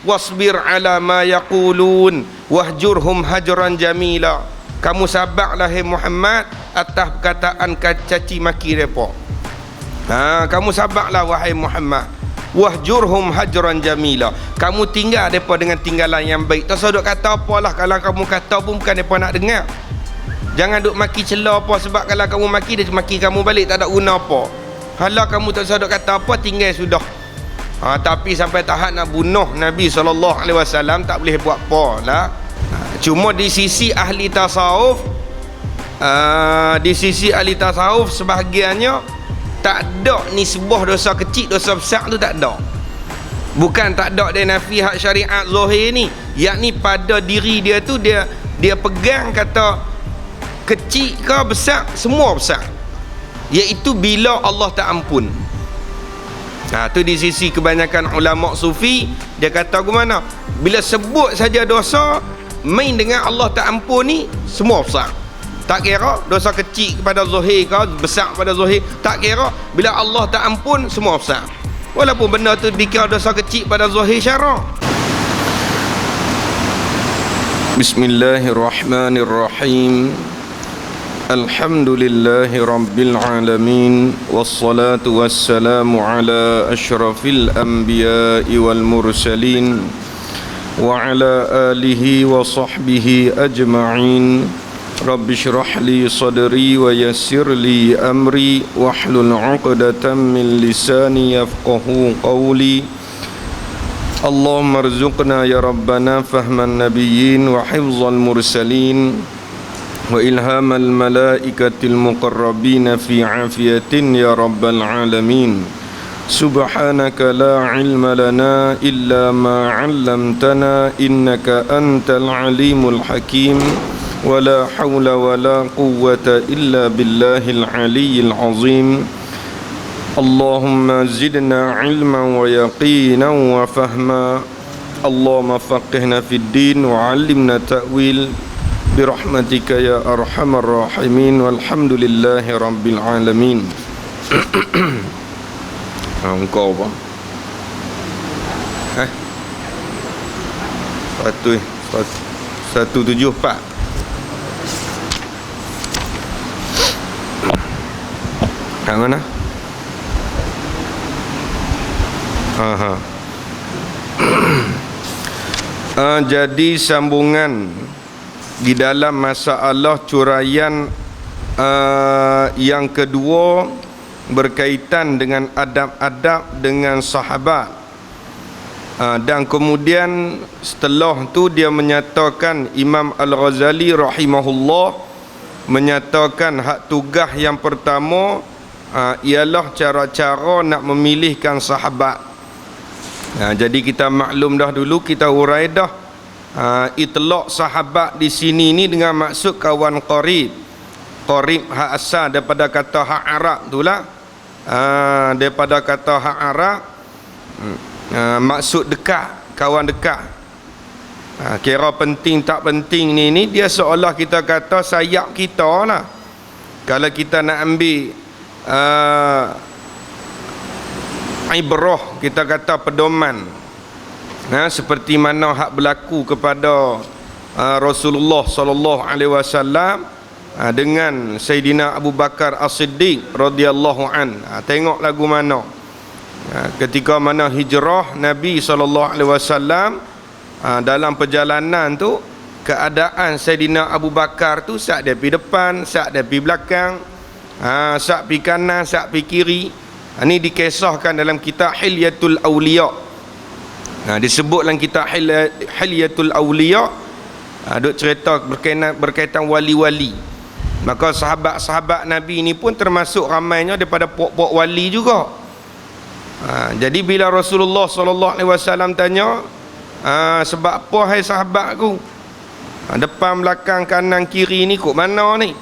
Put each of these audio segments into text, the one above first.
wasbir ala ma yaqulun wahjurhum hajran jamila. Kamu sabarlah hai Muhammad atas perkataan caci maki depa. Kamu sabarlah wahai Muhammad, wahjurhum hajran jamila. Kamu tinggal depa dengan tinggalan yang baik. Tak usah duk kata apalah, kalau kamu kata pun bukan depa nak dengar. Jangan duk maki celah apa, sebab kalau kamu maki dia maki kamu balik, tak ada guna apa. Hala kamu tak usah duk kata apa, tinggal sudah. Tapi sampai tahap nak bunuh Nabi SAW tak boleh buat apa lah. Cuma di sisi ahli tasawuf, sebahagiannya tak ada nisbah dosa kecil dosa besar tu, tak ada. Bukan tak ada dia nafi hak syariat zahir ni, yakni pada diri dia tu dia pegang kata kecil ke besar, semua besar, iaitu bila Allah tak ampun. Tu di sisi kebanyakan ulama sufi, dia kata ke mana, bila sebut saja dosa main dengan Allah tak ampun ni, semua besar. Tak kira dosa kecil kepada zahir ke besar pada zahir, tak kira, bila Allah tak ampun semua besar, walaupun benda tu dikira dosa kecil pada zahir syarak. Bismillahirrahmanirrahim. Alhamdulillahi Rabbil Alamin. Wassalatu wassalamu ala ashrafil anbiya'i wal mursalin wa ala alihi wa sahbihi ajma'in. Rabbi shrah li sadri wa yassir li amri wahlul 'uqdatam min lisani yafqahu qawli. Allahumma arzuqna ya Rabbana fahman nabiyyin wa hifzal mursalin wa ilhamal malaikatil muqarrabin fi afiyatin ya rabbal alamin. Subhanaka la ilma lana illa ma 'allamtana innaka antal alimul hakim. Wa la hawla wa la quwwata illa billahil aliyyil azim. Allahumma zidna ilman wa yaqinan wa fahma. Allahumma faqihna fid din wa 'allimna ta'wil birahmatika ya arhamar rahimin. Walhamdulillahi rabbil alamin. Engkau apa? Satu 174. Yang mana? Jadi sambungan di dalam masalah curayan yang kedua berkaitan dengan adab-adab dengan sahabat. Dan kemudian setelah tu dia menyatakan, Imam Al-Ghazali rahimahullah menyatakan hak tugas yang pertama ialah cara-cara nak memilihkan sahabat. Jadi kita maklum dah dulu, kita urai dah itlaq sahabat di sini ni dengan maksud kawan qarib. Qarib hak asal daripada kata hak Arab itulah. Daripada kata hak Arab, maksud dekat, kawan dekat. Kira penting tak penting ni dia seolah kita kata sayap kita lah. Kalau kita nak ambil ibrah, kita kata pedoman, seperti mana hak berlaku kepada Rasulullah sallallahu alaihi wasallam dengan Sayyidina Abu Bakar As-Siddiq radhiyallahu an. Tengok lagu mana ketika mana hijrah Nabi sallallahu alaihi wasallam, dalam perjalanan tu keadaan Sayyidina Abu Bakar tu sak dia pergi depan, sak dia pergi belakang, sak pergi kanan, sak pergi kiri. Ini dikisahkan dalam kitab Hilyatul Awliya. Disebut dalam kitab Hilyatul Awliya, duk cerita berkaitan wali-wali. Maka sahabat-sahabat Nabi ini pun termasuk ramainya daripada puak-puak wali juga. Jadi bila Rasulullah SAW tanya, sebab apa hai sahabatku, depan, belakang, kanan, kiri ni kok mana ni?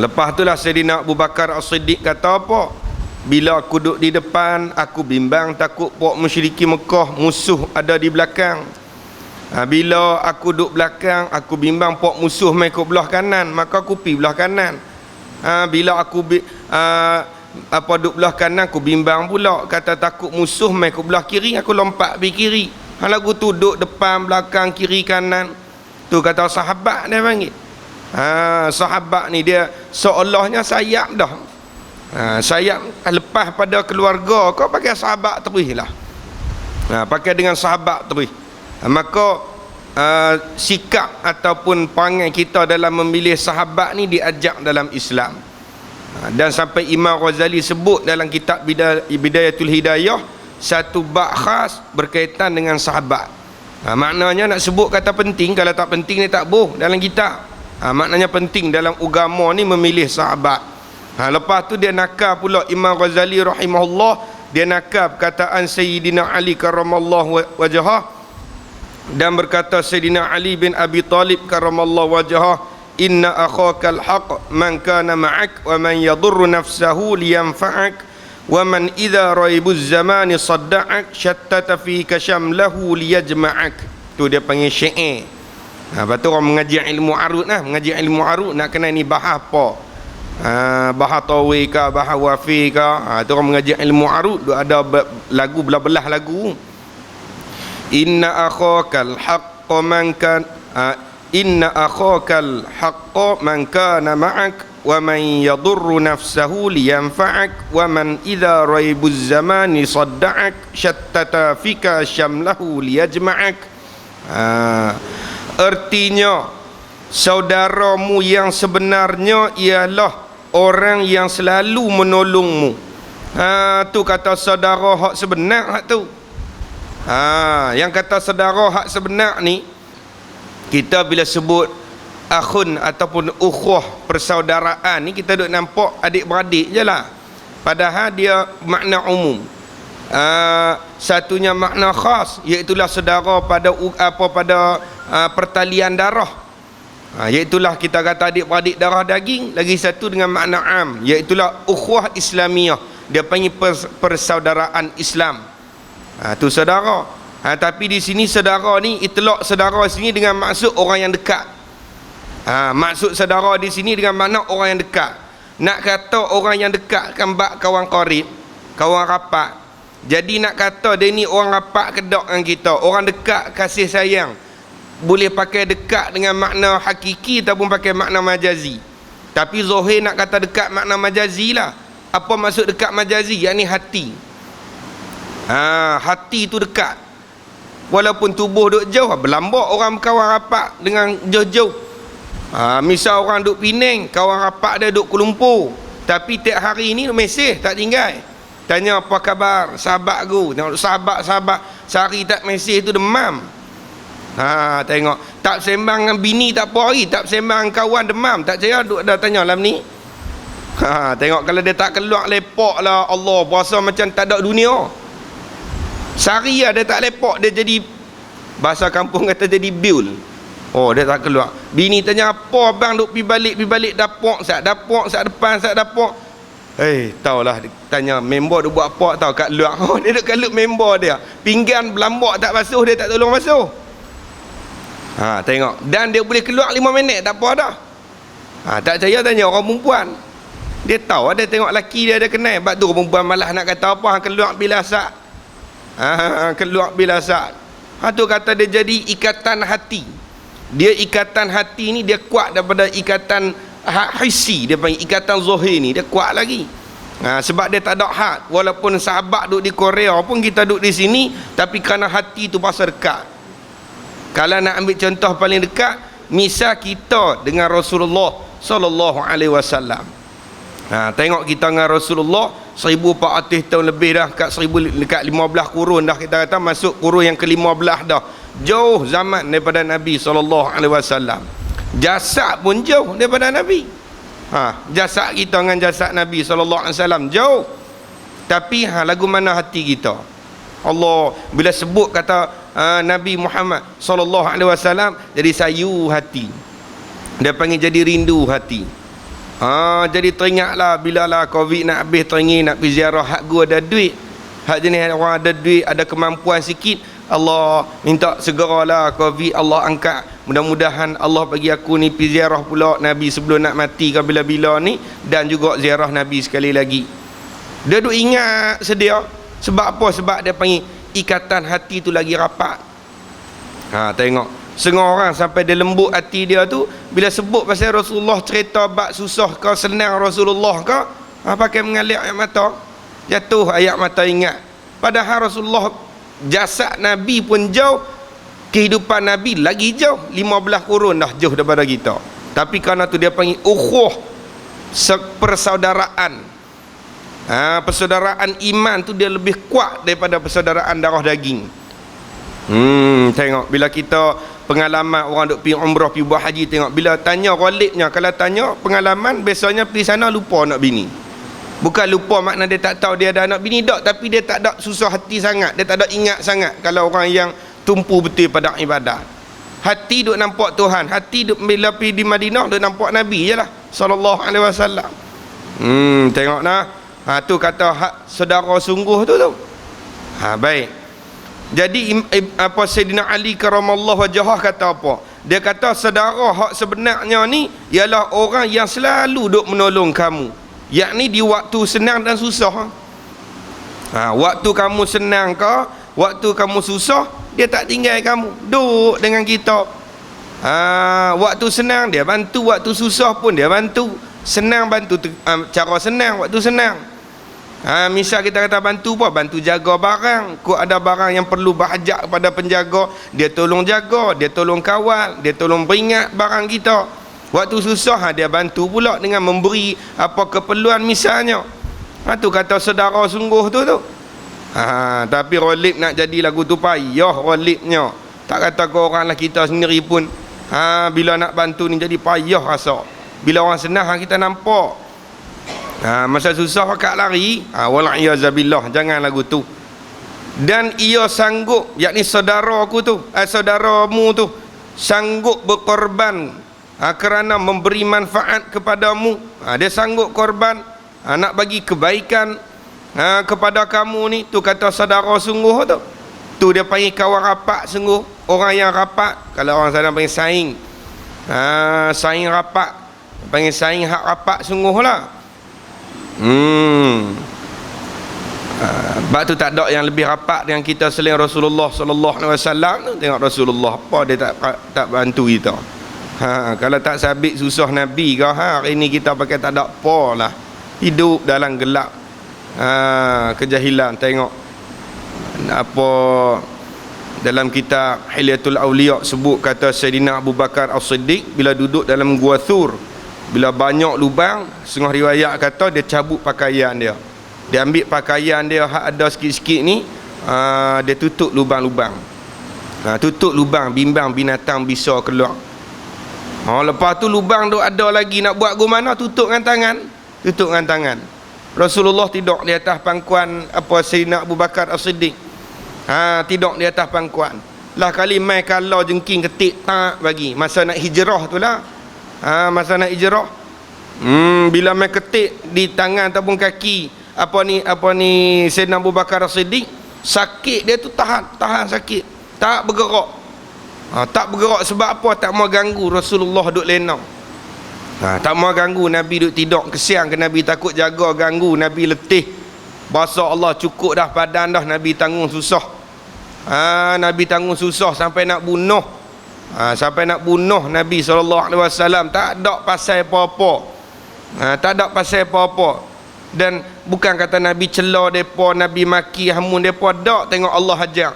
Lepas itulah Sayyidina Abu Bakar As-Siddiq kata apa? Bila aku duduk di depan, aku bimbang takut puak musyriki Mekah musuh ada di belakang. Bila aku duduk belakang, aku bimbang puak musuh mai ke belah kanan, maka aku pergi belah kanan. Bila aku duduk belah kanan, aku bimbang pula kata takut musuh mai ke belah kiri, aku lompat pergi kiri. lagu tu duduk depan, belakang, kiri, kanan. Tu kata sahabat dia panggil. Sahabat ni dia seolahnya sayap dah. Sayap lepas pada keluarga kau pakai sahabat terus lah. Pakai dengan sahabat terus. Maka sikap ataupun perangai kita dalam memilih sahabat ni diajak dalam Islam. Dan sampai Imam Ghazali sebut dalam kitab Bidayatul Hidayah satu bab khas berkaitan dengan sahabat. Maknanya nak sebut kata penting, kalau tak penting ni tak boh dalam kitab. Maknanya penting dalam agama ni memilih sahabat. Lepas tu dia nakal pula Imam Ghazali rahimahullah, dia nakal perkataan Sayyidina Ali karramallahu wajhah, dan berkata Sayyidina Ali bin Abi Talib karramallahu wajhah, inna akhakal haq man kana ma'ak wa man yadurru nafsahu liyanfa'ak wa man idza raibuz zamani sadda'ak shattata fika syamlahu liyajma'ak. Tu dia panggil syair. Lepas tu orang mengaji ilmu arud lah, mengaji ilmu arud nak kena ni bahas apa, bahas tawi ke, bahas wafi ke. Tu orang mengaji ilmu arud, ada lagu belah-belah lagu. Inna akhakal haqqa man kan inna akhakal haqqa man kana ma'ak wa man yadurru nafsahu liyanfa'ak wa man idza raibuz zamani sadda'ak shattata fika syamlahu liyajma'ak. Artinya saudaramu yang sebenarnya ialah orang yang selalu menolongmu. Tu kata saudara hak sebenar hak tu. Yang kata saudara hak sebenar ni, kita bila sebut akhun ataupun ukhuwah persaudaraan ni, kita duk nampak adik-beradik je lah, padahal dia makna umum. Satunya makna khas, iaitulah saudara pada pertalian darah, iaitulah kita kata adik-beradik darah daging. Lagi satu dengan makna am, iaitulah ukhuwah Islamiyah, dia panggil persaudaraan Islam. Tu saudara. Tapi di sini saudara ni, itlaq saudara sini dengan maksud orang yang dekat. Maksud saudara di sini dengan makna orang yang dekat. Nak kata orang yang dekat kan bab kawan qarib, kawan rapat. Jadi nak kata dia ni orang rapat kedak dengan kita, orang dekat kasih sayang, boleh pakai dekat dengan makna hakiki ataupun pakai makna majazi. Tapi zahir nak kata dekat makna majazi lah. Apa maksud dekat majazi? Yang ni hati. Hati tu dekat, walaupun tubuh duk jauh. Berlambak orang kawan rapat dengan jauh-jauh. Misal orang duk Penang, kawan rapat dia duk Kuala Lumpur, tapi tiap hari ni mesej tak tinggal. Tanya apa khabar sahabat aku, tengok sahabat-sahabat sehari tak mesej tu demam. Tengok tak sembang dengan bini tak apa hari, tak sembang dengan kawan demam. Tak percaya duk dah tanya malam ni. Tengok kalau dia tak keluar lepak lah, Allah puasa macam tak ada dunia. Sehari lah dia tak lepak, dia jadi, bahasa kampung kata jadi biul. Dia tak keluar. Bini tanya apa abang duk pergi balik dapur sat depan sat dapur. Taulah, tanya member duk buat apa tau kat luar. Dia duk kat luar member dia, pinggan berlambak tak basuh, dia tak tolong basuh. Tengok, dan dia boleh keluar 5 minit tak apa dah. Tak percaya tanya orang perempuan. Dia tahu, dia tengok laki dia ada kenal. Sebab tu perempuan malah nak kata apa, keluar bila sat. Keluar bila sat. Tu kata dia jadi ikatan hati. Dia ikatan hati ni dia kuat daripada ikatan hissi, dia panggil ikatan zahir ni, dia kuat lagi. Sebab dia tak ada had. Walaupun sahabat duduk di Korea pun kita duduk di sini, tapi kerana hati tu pasal dekat. Kalau nak ambil contoh paling dekat, misal kita dengan Rasulullah sallallahu alaihi wasallam. Tengok kita dengan Rasulullah 1400 tahun lebih dah, dekat 15 kurun dah, kita kata masuk kurun yang ke-15 dah. Jauh zaman daripada Nabi SAW. Jasad pun jauh daripada Nabi. Jasad kita dengan jasad Nabi SAW jauh. Tapi lagu mana hati kita? Allah bila sebut kata Nabi Muhammad SAW, jadi sayu hati. Dia panggil jadi rindu hati. Jadi teringatlah bila lah Covid nak habis, teringin nak pergi ziarah. Hak gua ada duit, hak jenis orang ada duit, ada kemampuan sikit, Allah minta segeralah Covid Allah angkat. Mudah-mudahan Allah bagi aku ni pergi ziarah pula Nabi sebelum nak mati ke bila-bila ni, dan juga ziarah Nabi sekali lagi. Dia duk ingat sedia. Sebab apa? Sebab dia panggil ikatan hati tu lagi rapat. Tengok setengah orang sampai dia lembut hati dia tu bila sebut pasal Rasulullah, cerita bab susah ke senang Rasulullah ke, pakai mengalir ayat mata, jatuh ayat mata ingat. Padahal Rasulullah jasad Nabi pun jauh, kehidupan Nabi lagi jauh, 15 kurun dah jauh daripada kita. Tapi kerana tu dia panggil ukhuwah, persaudaraan. Persaudaraan iman tu dia lebih kuat daripada persaudaraan darah daging. Tengok bila kita pengalaman orang duk pergi umrah, pergi buat haji, tengok bila tanya ghalibnya, kalau tanya pengalaman biasanya pergi sana lupa nak bini. Bukan lupa makna dia tak tahu dia ada anak bini tak, tapi dia tak ada susah hati sangat, dia tak ada ingat sangat. Kalau orang yang tumpu betul pada ibadat, hati duk nampak Tuhan, hati duk bila pergi di Madinah duk nampak Nabi je lah sallallahu alaihi wasallam. Tengok nah, tu kata hak saudara sungguh tu. Baik. Jadi apa Sayyidina Ali karamallahu wajhah kata apa? Dia kata saudara hak sebenarnya ni ialah orang yang selalu duk menolong kamu, yakni di waktu senang dan susah. Waktu kamu senang ke, waktu kamu susah, dia tak tinggal kamu, duduk dengan kita. Waktu senang dia bantu, waktu susah pun dia bantu. Senang bantu cara senang, waktu senang. Misal kita kata bantu apa? Bantu jaga barang. Kok ada barang yang perlu berhajat kepada penjaga, dia tolong jaga, dia tolong kawal, dia tolong beringat barang kita. Waktu susah dia bantu pula dengan memberi apa keperluan misalnya. Tu kata saudara sungguh tu. Tapi ghalib nak jadi lagu tu payah ghalibnya. Tak kata ke orang lah, kita sendiri pun bila nak bantu ni jadi payah rasa. Bila orang senang kita nampak. Masa susah akak lari, wal'iyazabillah, jangan lagu tu. Dan ia sanggup, yakni saudaraku tu, saudaramu tu sanggup berkorban kerana memberi manfaat kepadamu. Dia sanggup korban nak bagi kebaikan kepada kamu ni. Tu kata saudara sungguh tu. Tu dia panggil kawan rapat sungguh. Orang yang rapat, kalau orang sana panggil saing. Saing rapat, panggil saing hak rapat sungguh lah. Sebab tu tak ada yang lebih rapat dengan kita selain Rasulullah sallallahu alaihi wasallam. Tengok Rasulullah apa dia tak bantu kita. Kalau tak sabit susah Nabi ke, hari ni kita pakai tak ada apa lah, hidup dalam gelap kejahilan. Tengok apa dalam kitab Hilyatul Awliya sebut, kata Sayyidina Abu Bakar As-Siddiq bila duduk dalam Gua Thur, bila banyak lubang, setengah riwayat kata dia cabut pakaian dia. Dia ambil pakaian dia hak ada sikit-sikit ni, dia tutup lubang-lubang. Tutup lubang, bimbang binatang bisa keluar. Lepas tu lubang tu ada lagi, nak buat ke mana, tutup dengan tangan. Tutup dengan tangan. Rasulullah tidur di atas pangkuan apa Sayyidina Abu Bakar As-Siddiq. Tidur di atas pangkuan. Lah kali mai kalau jengking ketik tak bagi masa nak hijrah tu lah. Masa nak hijrah, bila mai ketik di tangan ataupun kaki apa ni Sayyidina Abu Bakar As-Siddiq, sakit dia tu tahan sakit, tak bergerak. Tak bergerak sebab apa? Tak mau ganggu Rasulullah duduk lena. Tak mau ganggu Nabi duduk tidur, kesian ke Nabi, takut jaga ganggu Nabi letih. Bahasa Allah cukup dah badan dah, Nabi tanggung susah. Nabi tanggung susah sampai nak bunuh. Sampai nak bunuh Nabi SAW, tak ada pasal apa-apa. Tak ada pasal apa-apa. Dan bukan kata Nabi celah depa, Nabi maki hamun depa, dak. Tengok Allah ajar,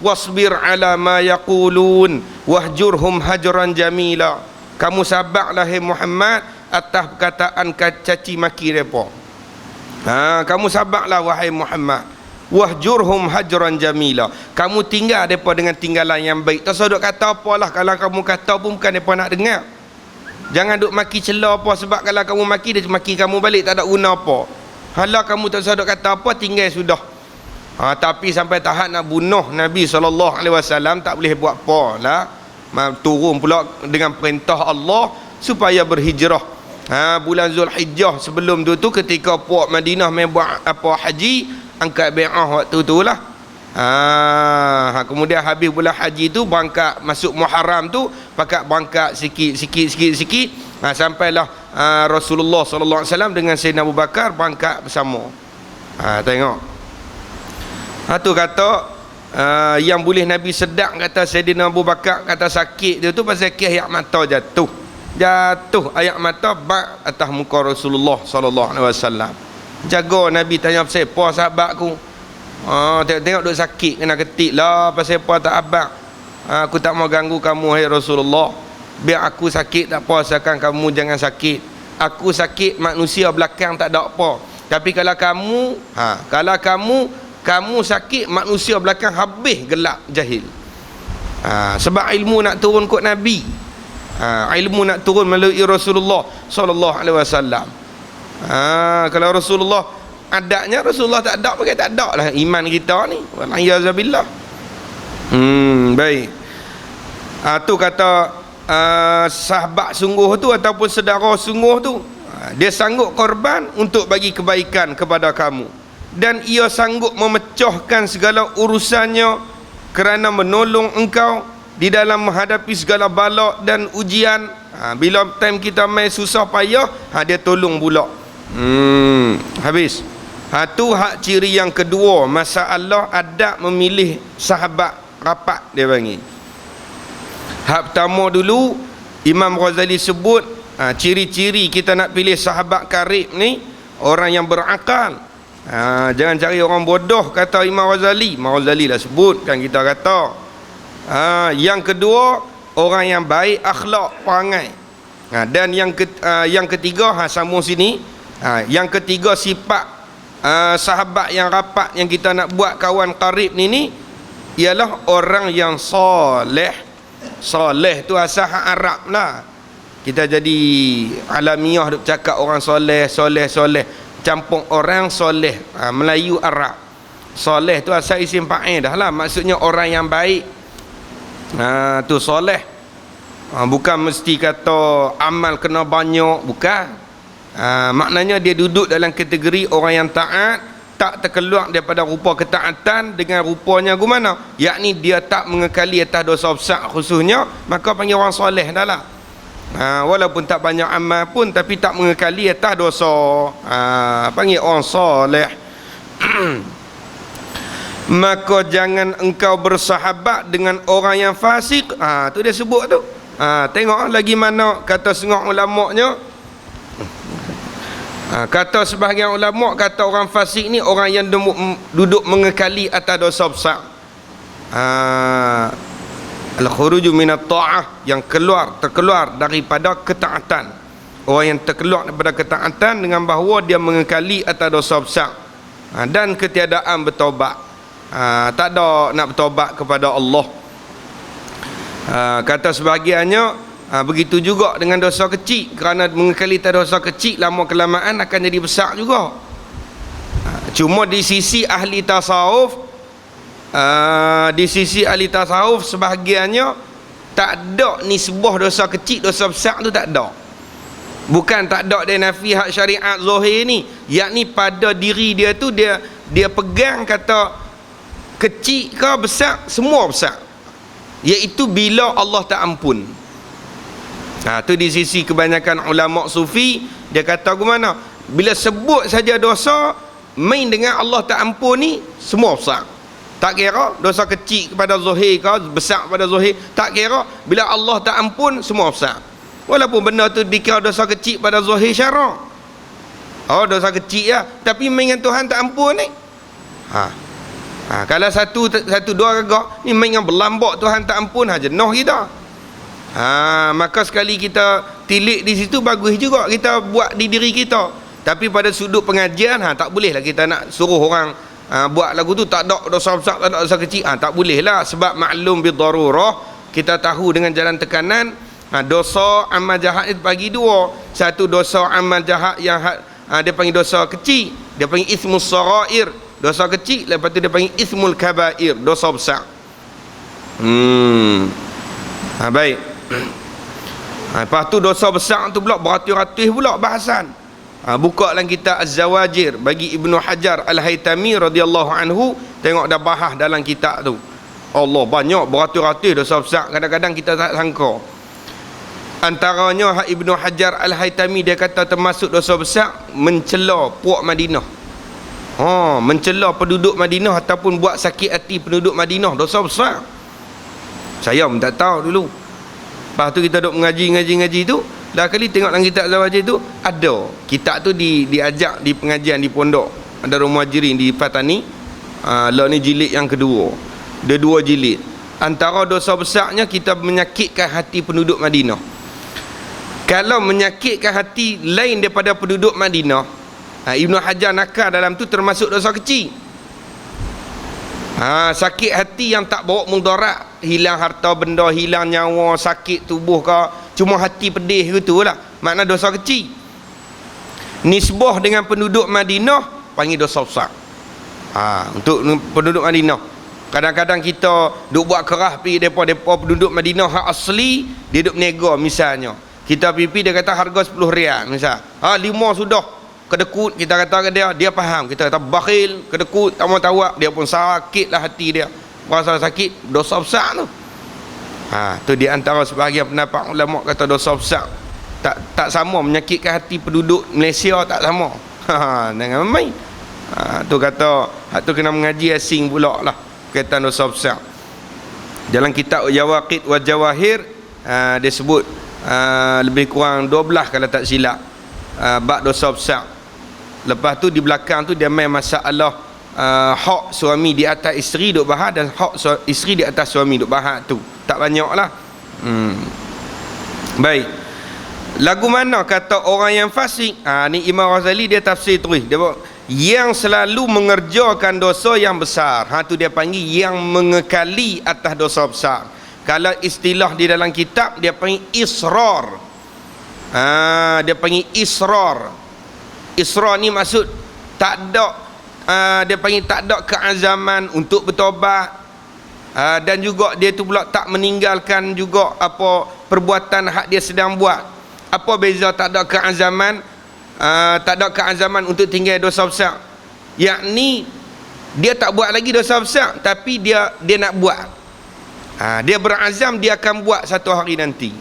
wasbir ala ma yaqulun wahjurhum hajran jamila. Kamu sabarlah hai Muhammad atas perkataan caci maki depa. Kamu sabarlah wahai Muhammad, wahjurhum hajran jamila. Kamu tinggal depa dengan tinggalan yang baik. Tak usah duk kata apalah, kalau kamu kata pun bukan depa nak dengar. Jangan duk maki celah apa, sebab kalau kamu maki dia maki kamu balik, tak ada guna apa. Halah kamu tak usah duk kata apa, tinggal sudah. Tapi sampai tahap nak bunuh Nabi SAW, tak boleh buat apa lah. Turun pula dengan perintah Allah supaya berhijrah. Bulan Zulhijjah sebelum tu ketika puak Madinah main buat apa haji, angkat bi'ah waktu tu lah. Kemudian habis bulan haji tu, berangkat masuk Muharram tu, pakat berangkat sikit. Sampailah Rasulullah SAW dengan Sayyidina Abu Bakar berangkat bersama. Tengok. Tu kata yang boleh Nabi sedang kata Sayyidina Abu Bakar kata sakit dia tu pasal kes air mata jatuh air mata bak atas muka Rasulullah sallallahu alaihi wasallam. Jaga Nabi tanya pasal apa sahabatku. Tengok duk sakit kena ketik lah pasal apa tak abang. Aku tak mau ganggu kamu hai Rasulullah. Biar aku sakit tak apa, asalkan kamu jangan sakit. Aku sakit manusia belakang tak ada apa. Tapi kalau kamu sakit manusia belakang habis gelap jahil. Sebab ilmu nak turun kot Nabi. Ilmu nak turun melalui Rasulullah sallallahu alaihi wasallam. Kalau Rasulullah adanya, Rasulullah tak ada, pakai tak ada lah iman kita ni. Walaiyazabillah. Baik. Tu kata sahabat sungguh tu ataupun saudara sungguh tu, dia sanggup korban untuk bagi kebaikan kepada kamu, dan ia sanggup memecahkan segala urusannya kerana menolong engkau di dalam menghadapi segala bala dan ujian. Bila time kita main susah payah, dia tolong pula. Habis. Tu hak ciri yang kedua, masalah adab memilih sahabat rapat dia panggil. Hak pertama dulu Imam Ghazali sebut ciri-ciri kita nak pilih sahabat karib ni, orang yang berakal. Jangan cari orang bodoh, kata Imam Ghazali. Imam Ghazali lah sebut kan, kita kata. Yang kedua, orang yang baik akhlak perangai. Dan yang ketiga, sambung sini. Yang ketiga sifat sahabat yang rapat yang kita nak buat kawan karib ni ialah orang yang soleh. Soleh tu asal hak Arab lah. Kita jadi alamiah duk cakap orang soleh campur orang soleh, Melayu Arab. Soleh tu asal isim fa'il dah lah, maksudnya orang yang baik. Tu soleh. Bukan mesti kata amal kena banyak, bukan. Maknanya dia duduk dalam kategori orang yang taat, tak terkeluar daripada rupa ketaatan dengan rupanya gimana, yakni dia tak mengekali atas dosa besar khususnya, maka panggil orang soleh dah lah. Walaupun tak banyak amal pun, tapi tak mengekali atas dosa, panggil orang soleh. Maka jangan engkau bersahabat dengan orang yang fasik. Tu dia sebut tu. Tengok lagi mana kata setengah ulama'nya. Kata sebahagian ulama', kata orang fasik ni orang yang duduk mengekali atas dosa besar. Al-khuruju minat ta'ah, yang terkeluar daripada ketaatan. Orang yang terkeluar daripada ketaatan dengan bahawa dia mengekali atas dosa besar, dan ketiadaan bertaubat. Tak ada nak bertaubat kepada Allah. Kata sebahagiannya, begitu juga dengan dosa kecil, kerana mengekali dosa kecil lama kelamaan akan jadi besar juga. Cuma di sisi ahli tasawuf, sebahagiannya tak ada nisbah dosa kecil dosa besar tu, tak ada. Bukan tak ada dia nafi hak syariat zahir ni, yakni pada diri dia tu dia pegang kata kecil ke besar, semua besar, iaitu bila Allah tak ampun. Tu di sisi kebanyakan ulama sufi, dia kata gimana, bila sebut saja dosa main dengan Allah tak ampun ni, semua besar. Tak kira dosa kecil kepada zahir ke besar kepada zahir, tak kira. Bila Allah tak ampun, semua besar. Walaupun benda tu dikira dosa kecil pada zahir syarak. Dosa kecil ya, tapi main dengan Tuhan tak ampun ni. Kalau satu dua gagak ni main dengan berlambak Tuhan tak ampun, jenuh kita. Maka sekali kita tilik di situ, bagus juga kita buat di diri kita. Tapi pada sudut pengajian, tak boleh lah kita nak suruh orang buat lagu tu tak ada dosa besar, tak ada dosa kecil. Tak boleh lah, sebab maklum bidarurah, kita tahu dengan jalan tekanan, dosa amal jahat itu bagi dua. Satu dosa amal jahat yang dia panggil dosa kecil, dia panggil ismus sarair, dosa kecil. Lepas tu dia panggil ismul kabair, dosa besar. Baik. Lepas tu dosa besar tu pula beratus-ratus pula bahasan. Buka dalam kitab Az-Zawajir bagi Ibnu Hajar Al-Haytami radhiyallahu anhu, tengok dah bahas dalam kitab tu. Allah, banyak beratus-ratus dosa besar, kadang-kadang kita tak sangka. Antaranya Ibnu Hajar Al-Haytami dia kata termasuk dosa besar mencela puak Madinah. Mencela penduduk Madinah ataupun buat sakit hati penduduk Madinah, dosa besar. Saya pun tak tahu dulu. Lepas tu kita duk mengaji tu, dah kali tengok dalam kitab Zawajir tu ada. Kitab tu diajak di pengajian di pondok Darul Muhajirin di Fatani. Lah ni jilid yang kedua. Dia 2 jilid. Antara dosa besarnya kita menyakitkan hati penduduk Madinah. Kalau menyakitkan hati lain daripada penduduk Madinah, Ibnu Hajar nakal dalam tu termasuk dosa kecil. Sakit hati yang tak bawa mudarat, hilang harta benda, hilang nyawa, sakit tubuh ke, cuma hati pedih gitu lah, makna dosa kecil. Nisbah dengan penduduk Madinah panggil dosa besar. Untuk penduduk Madinah, kadang-kadang kita duk buat kerah pergi depa-depa penduduk Madinah hak asli, dia duk berniaga. Misalnya kita pipi, dia kata harga 10 rial misal, 5 sudah, kedekut, kita kata ke dia faham, kita kata bakhil, kedekut, tak mau tawak, dia pun sakit lah hati dia, rasa sakit, dosa besar tu. Tu di antara sebahagian pendapat ulama kata dosa besar. Tak sama, menyakitkan hati penduduk Malaysia tak sama. Jangan main. Tu kata, tu kena mengaji asing pula lah kaitan dosa besar. Dalam kitab Jawaqid wa Jawahir, dia sebut lebih kurang 12 kalau tak silap bab dosa besar. Lepas tu di belakang tu dia main masalah hak suami di atas isteri duk bahas dan hak isteri di atas suami duk bahas tu. Tak banyak lah. Baik. Lagu mana kata orang yang fasik? Ni Imam Ghazali dia tafsir tulis. Dia buat yang selalu mengerjakan dosa yang besar. Tu dia panggil yang mengekali atas dosa besar. Kalau istilah di dalam kitab dia panggil israr. Dia panggil israr. Israr ni maksud tak ada, dia panggil tak ada keazaman untuk bertobat, dan juga dia tu pula tak meninggalkan juga apa perbuatan hak dia sedang buat. Apa beza tak ada keazaman? Tak ada keazaman untuk tinggal dosa besar, yakni dia tak buat lagi dosa besar, tapi dia nak buat. Dia berazam dia akan buat satu hari nanti.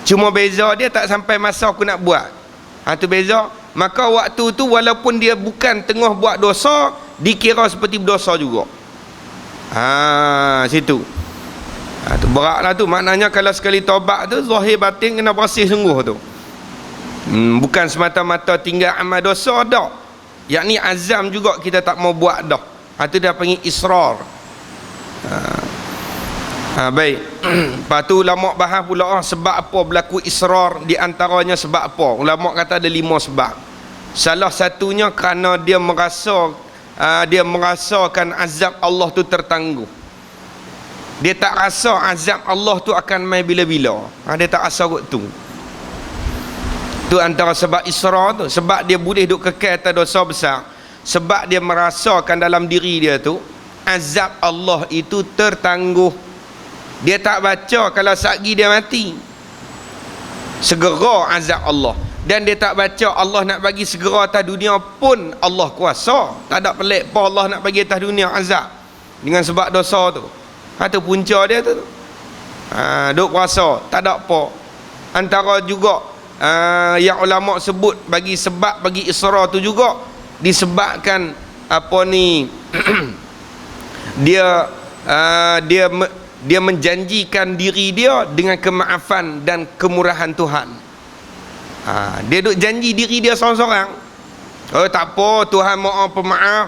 Cuma beza dia tak sampai masa aku nak buat. Tu beza. Maka waktu tu walaupun dia bukan tengah buat dosa, dikira seperti berdosa juga. Situ. Tu beratlah tu. Maknanya kalau sekali taubat tu zahir batin kena bersih sungguh tu. Bukan semata-mata tinggal amal dosa dah. Yakni azam juga kita tak mau buat dah. Tu dia panggil israr. Baik. Lepas tu ulama bahas pula sebab apa berlaku israr, di antaranya sebab apa. Ulama kata ada 5 sebab. Salah satunya kerana dia merasakan azab Allah tu tertangguh. Dia tak rasa azab Allah tu akan mai bila-bila. Dia tak rasa kot tu. Tu antara sebab israr tu. Sebab dia boleh duk kekal atas dosa besar, sebab dia merasakan dalam diri dia tu azab Allah itu tertangguh. Dia tak baca kalau satgi dia mati segera azab Allah, dan dia tak baca Allah nak bagi segera atas dunia pun Allah kuasa. Tak ada pelik apa Allah nak bagi atas dunia azab dengan sebab dosa tu. Tu punca dia tu. Duk kuasa tak ada apa. Antara juga yang ulama sebut bagi sebab bagi isra tu juga disebabkan apa ni dia menjanjikan diri dia dengan kemaafan dan kemurahan Tuhan. Dia duk janji diri dia seorang-seorang. Tak apa, Tuhan Maha Pemaaf.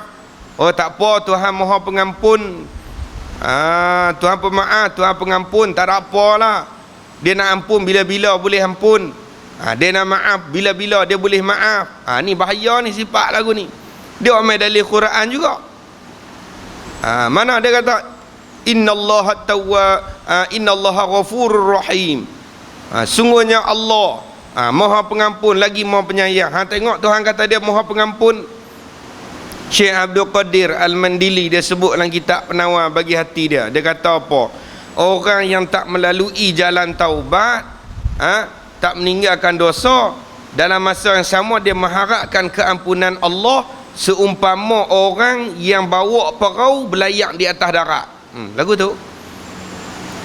Tak apa, Tuhan Maha Pengampun. Tuhan Pemaaf, Tuhan Pengampun, tak ada apalah. Dia nak ampun bila-bila boleh ampun. Dia nak maaf bila-bila dia boleh maaf. Ni bahaya ni sifat lagu ni. Dia ambil dalil Quran juga. Mana dia kata innallaha ghafurur rahim. Sungguhnya Allah Maha Pengampun lagi Maha Penyayang. Tengok Tuhan kata dia Maha Pengampun. Syekh Abdul Qadir Al-Mandili dia sebut dalam kitab Penawar bagi hati dia. Dia kata apa? Orang yang tak melalui jalan taubat, tak meninggalkan dosa, dalam masa yang sama dia mengharapkan keampunan Allah seumpama orang yang bawa perahu berlayar di atas darat. Lagu tu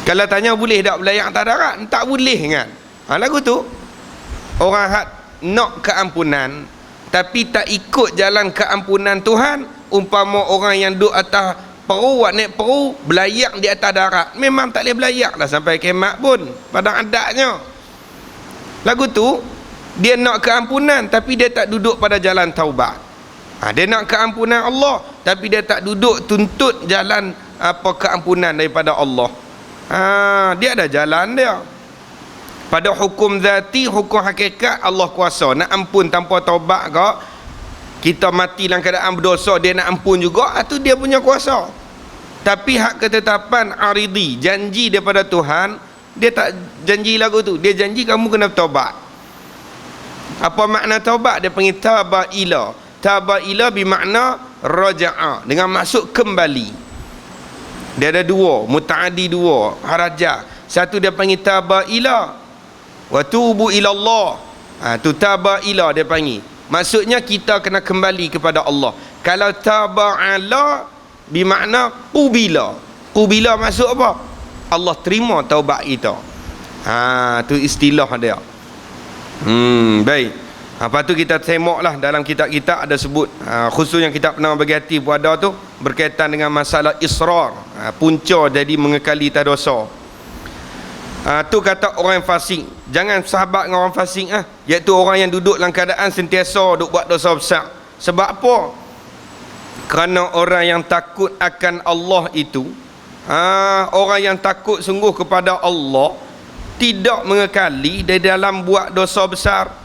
kalau tanya boleh tak berlayar atas darat, tak boleh kan. Lagu tu orang hak nak keampunan, tapi tak ikut jalan keampunan Tuhan, umpama orang yang duduk atas perahu, naik perahu belayak di atas darat, memang tak boleh belayak dah sampai kiamat pun pada adatnya. Lagu tu dia nak keampunan tapi dia tak duduk pada jalan taubat. Dia nak keampunan Allah tapi dia tak duduk tuntut jalan apa keampunan daripada Allah. Dia ada jalan dia. Pada hukum zati, hukum hakikat, Allah kuasa nak ampun tanpa taubat ke, kita mati dalam keadaan berdosa dia nak ampun juga, itu dia punya kuasa. Tapi hak ketetapan aridi, janji daripada Tuhan, dia tak janji lagu tu, dia janji kamu kena taubat. Apa makna taubat? Dia panggil tabaila. Tabaila bermakna raja'a, dengan maksud kembali. Dia ada dua, mutaaddi dua harajah. Satu dia panggil tabaila, wa tubu ilallah. Tu tabaila dia panggil, maksudnya kita kena kembali kepada Allah. Kalau taba'ala bermakna qubila. Qubila maksud apa? Allah terima taubat kita. Tu istilah dia. Baik. Lepas tu kita tengoklah dalam kitab-kitab ada sebut, khusus yang kitab Penawar Bagi Hati pun ada tu, berkaitan dengan masalah israr, punca jadi mengekali tak dosa. Tu kata orang yang fasik. Jangan sahabat dengan orang fasik, iaitu orang yang duduk dalam keadaan sentiasa duk buat dosa besar. Sebab apa? Kerana orang yang takut akan Allah itu, orang yang takut sungguh kepada Allah, tidak mengekali di dalam buat dosa besar,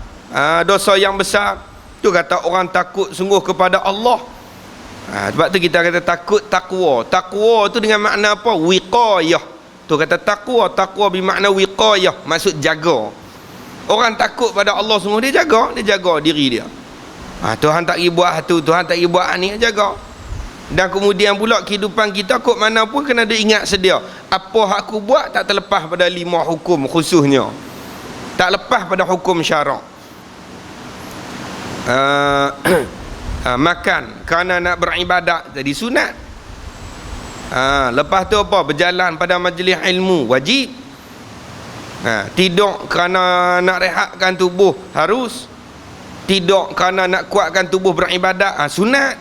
dosa yang besar. Tu kata orang takut sungguh kepada Allah. Sebab tu kita kata takut takwa. Takwa tu dengan makna apa? Wiqayah. Tu kata takwa. Takwa bermakna wiqayah, maksud jaga. Orang takut pada Allah sungguh, dia jaga diri dia. Tuhan tak pergi buat tu, Tuhan tak pergi buat ni, jaga. Dan kemudian pula kehidupan kita kok mana pun kena ada ingat sedia, apa hak aku buat tak terlepas pada 5 hukum khususnya, tak lepas pada hukum syarak. Makan kerana nak beribadat jadi sunat. Lepas tu apa? Berjalan pada majlis ilmu wajib. Tidur kerana nak rehatkan tubuh harus. Tidur kerana nak kuatkan tubuh beribadat sunat.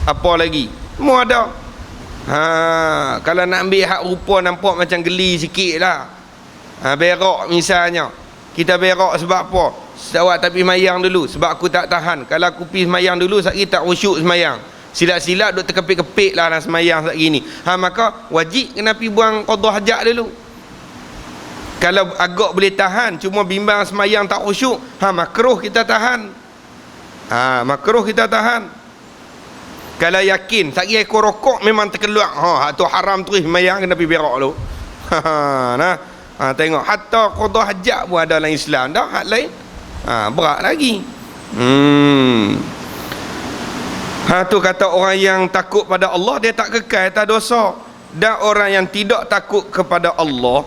Apa lagi? Semua ada. Kalau nak ambil hak rupa nampak macam geli sikit lah. Berak misalnya, kita berak sebab apa? Awak tak pergi semayang dulu, sebab aku tak tahan. Kalau aku pergi semayang dulu, sekali tak khusyuk semayang, silap-silap duk terkepit-kepit lah nak semayang sekali ni. Maka wajib kena pergi buang qada hajat dulu. Kalau agak boleh tahan, cuma bimbang semayang tak khusyuk, makruh kita tahan. Makruh kita tahan. Kalau yakin tak kira ekor rokok memang terkeluar, tu haram terus semayang, kena pergi berak dulu. Tengok, hatta qada hajat pun ada dalam Islam dah, hak lain berat lagi. Tu kata orang yang takut pada Allah, dia tak kekal tak dosa. Dan orang yang tidak takut kepada Allah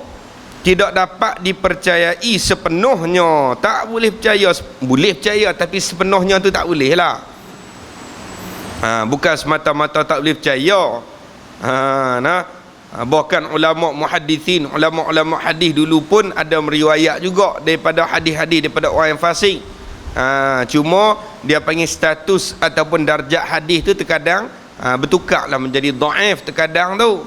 tidak dapat dipercayai sepenuhnya. Tak boleh percaya, boleh percaya tapi sepenuhnya tu tak boleh lah. Bukan semata-mata tak boleh percaya. Bahkan ulama muhaddithin, ulama-ulama hadis dulu pun ada meriwayat juga daripada hadis-hadis daripada orang yang fasik. Cuma dia panggil status ataupun darjat hadis tu terkadang bertukarlah menjadi dhaif terkadang tu.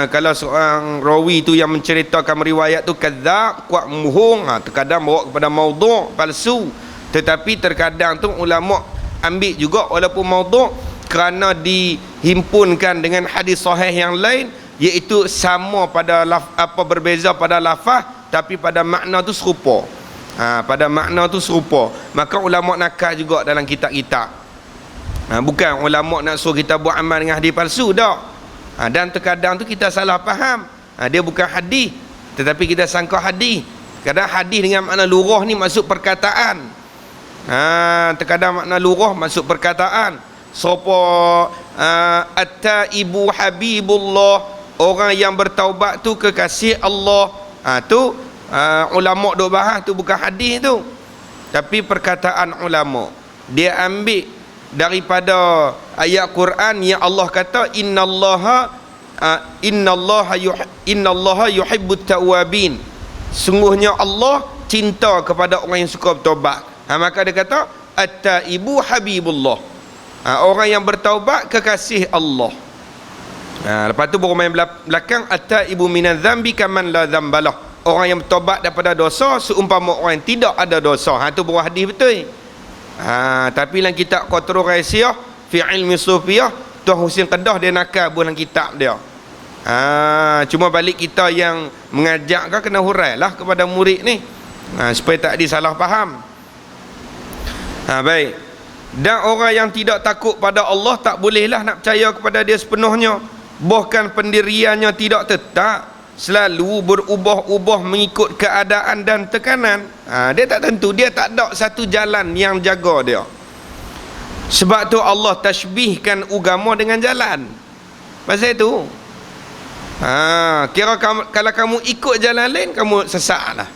Kalau seorang rawi tu yang menceritakan meriwayat tu kadzab, kuat bohong, terkadang bawa kepada maudhu', palsu. Tetapi terkadang tu ulama ambil juga walaupun maudhu' kerana dihimpunkan dengan hadis sahih yang lain, iaitu sama pada berbeza pada lafaz tapi pada makna tu serupa. Pada makna tu serupa. Maka ulama nakal juga dalam kitab-kitab. Bukan ulama nak suruh kita buat amal dengan hadis palsu dah. Dan terkadang tu kita salah faham. Dia bukan hadis tetapi kita sangka hadis. Kadang hadis dengan makna lurah ni maksud perkataan. Terkadang makna lurah maksud perkataan. Siapa at-taibu habibullah, orang yang bertaubat tu kekasih Allah. Tu ulama duk bahas tu bukan hadis tu, tapi perkataan ulama. Dia ambil daripada ayat Quran yang Allah kata innallaha yuhibbut tawwabin. Sungguhnya Allah cinta kepada orang yang suka bertaubat. Maka dia kata at-taibu habibullah. Orang yang bertaubat kekasih Allah. Lepas tu baru main belakang, at-taibu minadz dzambi kaman la dzambalah. Orang yang bertaubat daripada dosa seumpama orang yang tidak ada dosa. Tu baru hadis betul. Tapi dalam kitab Qatrul Raisiyah fi ilmi sufiyah, Tuan Husin Kedah dia nakal dalam kitab dia. Cuma balik kita yang mengajak kan kena hurailah kepada murid ni, supaya tak disalah faham. Baik. Dan orang yang tidak takut pada Allah tak bolehlah nak percaya kepada dia sepenuhnya. Bahkan pendiriannya tidak tetap, selalu berubah-ubah mengikut keadaan dan tekanan. Dia tak tentu, dia tak ada satu jalan yang jaga dia. Sebab tu Allah tashbihkan agama dengan jalan. Pasal itu kira kalau kamu ikut jalan lain, kamu sesat lah.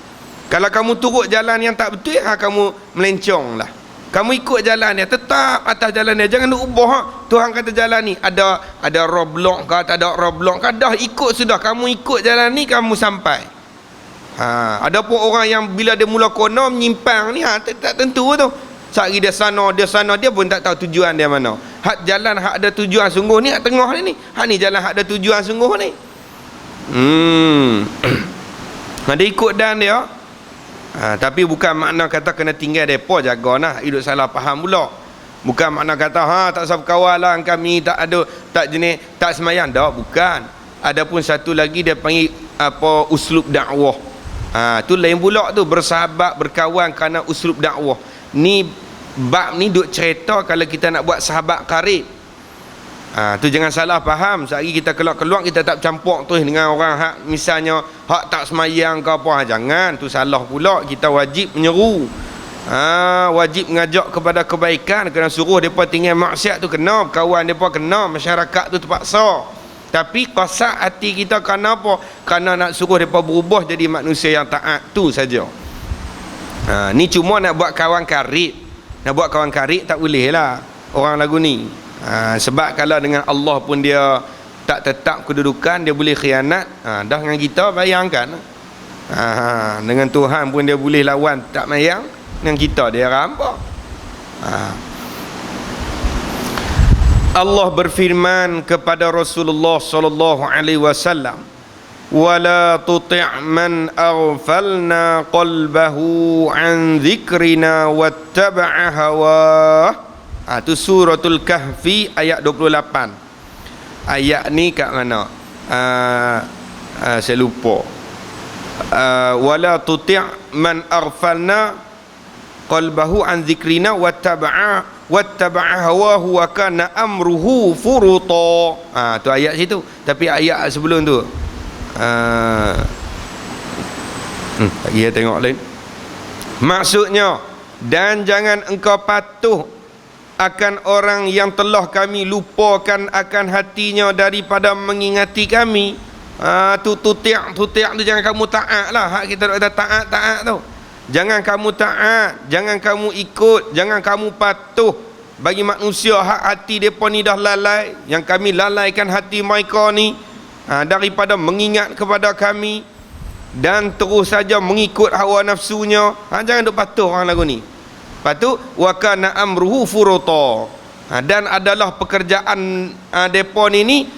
Kalau kamu turut jalan yang tak betul, kamu melencong lah. Kamu ikut jalan dia, tetap atas jalan dia, jangan ubah. Tuhan kata jalan ni ada roadblock ke, tak ada roadblock ke, dah ikut sudah. Kamu ikut jalan ni, kamu sampai. Ada pun orang yang bila dia mula kono menyimpang ni, tak tentu tu. Sehari dia sana, dia pun tak tahu tujuan dia mana. Hak jalan hak ada tujuan sungguh ni, hak tengah ni. Hak ni jalan hak ada tujuan sungguh ni. Dia ikut dan dia. Tapi bukan makna kata kena tinggal depa jaga nah, hidup salah faham pula. Bukan makna kata tak usah berkawan lah kami, tak ada, tak jenis, tak semayang dah, bukan. Ada pun satu lagi dia panggil apa, uslub dakwah. Tu lain pula tu, bersahabat, berkawan kerana uslub dakwah. Ni bab ni duk cerita kalau kita nak buat sahabat karib. Tu jangan salah faham. Sehari kita keluar-keluar, kita tak campur tu dengan orang hak misalnya hak tak semayang ke apa. Jangan, tu salah pula. Kita wajib menyeru, wajib mengajak kepada kebaikan. Kena suruh mereka tinggal maksiat tu kena, kawan mereka kena, masyarakat tu terpaksa. Tapi kosak hati kita kerana apa? Kerana nak suruh mereka berubah jadi manusia yang taat, tu saja. Ni cuma nak buat kawan karib. Nak buat kawan karib tak boleh lah orang lagu ni. Sebab kalau dengan Allah pun dia tak tetap kedudukan, dia boleh khianat. Dah dengan kita bayangkan. Dengan Tuhan pun dia boleh lawan tak mayang, dengan kita dia rampok. Allah berfirman kepada Rasulullah sallallahu alaihi wasallam, wala tuti' man aghfalna qalbahu an dzikrina wattaba'a hawah. Tu suratul Kahfi ayat 28. Ayat ni kat mana? Saya lupa. Wala tuti' man aghfalna qalbahu an dzikrina wattaba'a hawahu wa kana amruhu furuta. Tu ayat situ. Tapi ayat sebelum tu kita tengok lain. Maksudnya, dan jangan engkau patuh akan orang yang telah kami lupakan akan hatinya daripada mengingati kami. Tuti' tu jangan kamu taat lah. Hak kita ada taat tu. Jangan kamu taat, jangan kamu ikut, jangan kamu patuh bagi manusia hak hati mereka ni dah lalai. Yang kami lalaikan hati mereka ni daripada mengingat kepada kami dan terus saja mengikut hawa nafsunya. Jangan duk patuh orang lagu ni. Lepas tu wa kana amruhu furuta. Dan adalah pekerjaan depa ni